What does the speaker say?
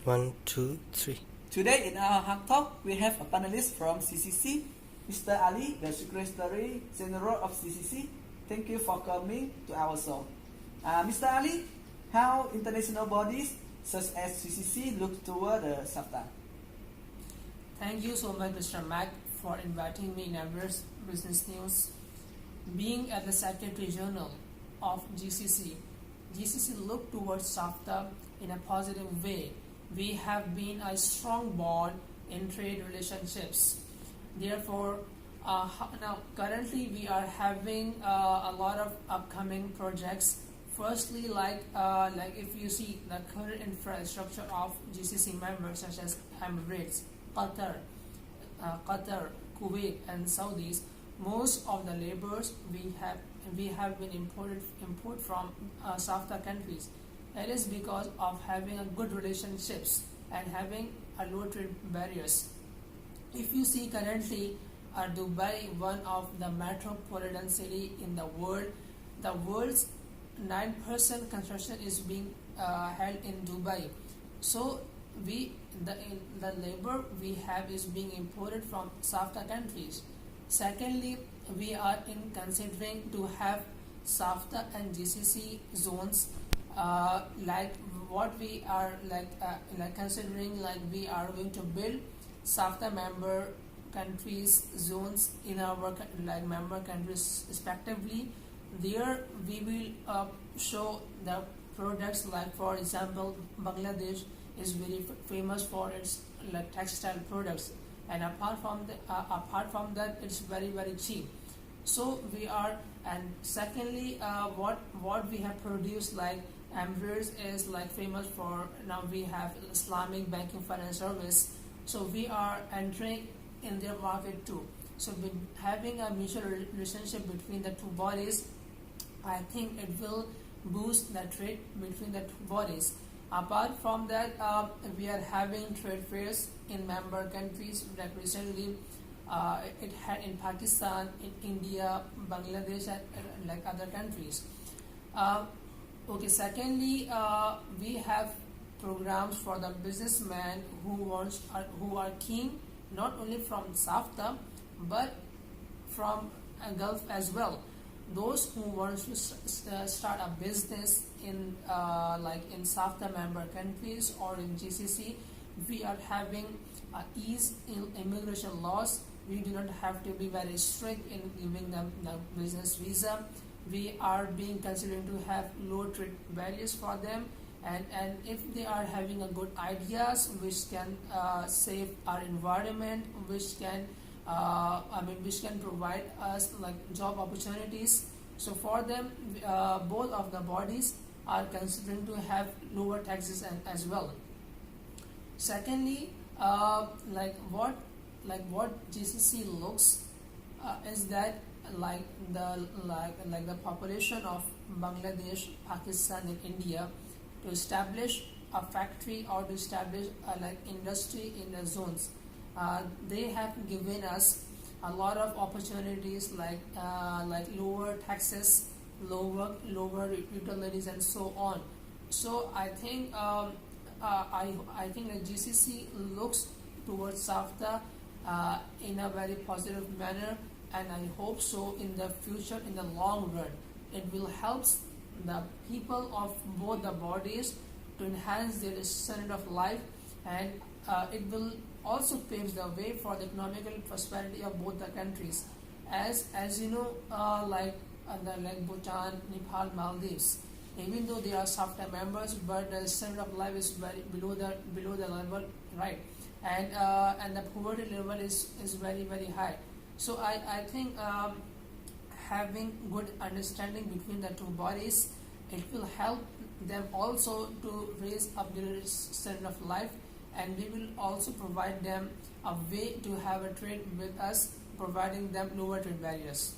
One, two, three. Today in our Hack Talk, we have a panelist from CCC, Mr. Ali, the Secretary General of CCC. Thank you for coming to our show. Mr. Ali, how international bodies such as CCC look toward the SAFTA? Thank you so much, Mr. Mac, for inviting me in Everest Business News. Being at the Secretary General of GCC, GCC look towards SAFTA in a positive way. We have been a strong bond in trade relationships. Therefore, now currently we are having a lot of upcoming projects. Firstly, like if you see the current infrastructure of GCC members such as Emirates, Qatar, Kuwait, and Saudis, most of the laborers we have been import from SAFTA countries. It is because of having a good relationships and having a low trade barriers. If you see currently, Dubai, one of the metropolitan city in the world's 9% construction is being held in Dubai. So the labor we have is being imported from SAFTA countries. Secondly, we are considering to have SAFTA and GCC zones, like what we are considering, like we are going to build SAFTA member countries zones in our member countries respectively. There we will show the products, like for example Bangladesh is very famous for its textile products, and apart from that it's very cheap. So we are, and secondly, what we have produced, like Emirates is famous for, now we have Islamic banking finance service, so we are entering in their market too. So having a mutual relationship between the two bodies, I think it will boost the trade between the two bodies. Apart from that, we are having trade fairs in member countries. Like recently, it had in Pakistan, in India, Bangladesh, and like other countries. Okay. Secondly, we have programs for the businessmen who are keen not only from SAFTA but from Gulf as well. Those who want to start a business in in SAFTA member countries or in GCC, we are having ease in immigration laws. We do not have to be very strict in giving them the business visa. We are being considering to have low trade barriers for them, and if they are having a good ideas which can save our environment, which can which can provide us job opportunities. So for them, both of the bodies are considering to have lower taxes as well. Secondly, what GCC looks is that the population of Bangladesh, Pakistan, and India, to establish a factory or to establish a industry in the zones. They have given us a lot of opportunities, like lower taxes, lower utilities, and so on. So I think I think that GCC looks towards SAFTA in a very positive manner, and I hope so in the future, in the long run. It will help the people of both the bodies to enhance their standard of life, and it will also paves the way for the economical prosperity of both the countries. As you know, Bhutan, Nepal, Maldives, even though they are SAFTA members, but the standard of life is very below the level, right? And the poverty level is very high. So I think having good understanding between the two bodies, it will help them also to raise up their standard of life, and we will also provide them a way to have a trade with us, providing them lower trade barriers.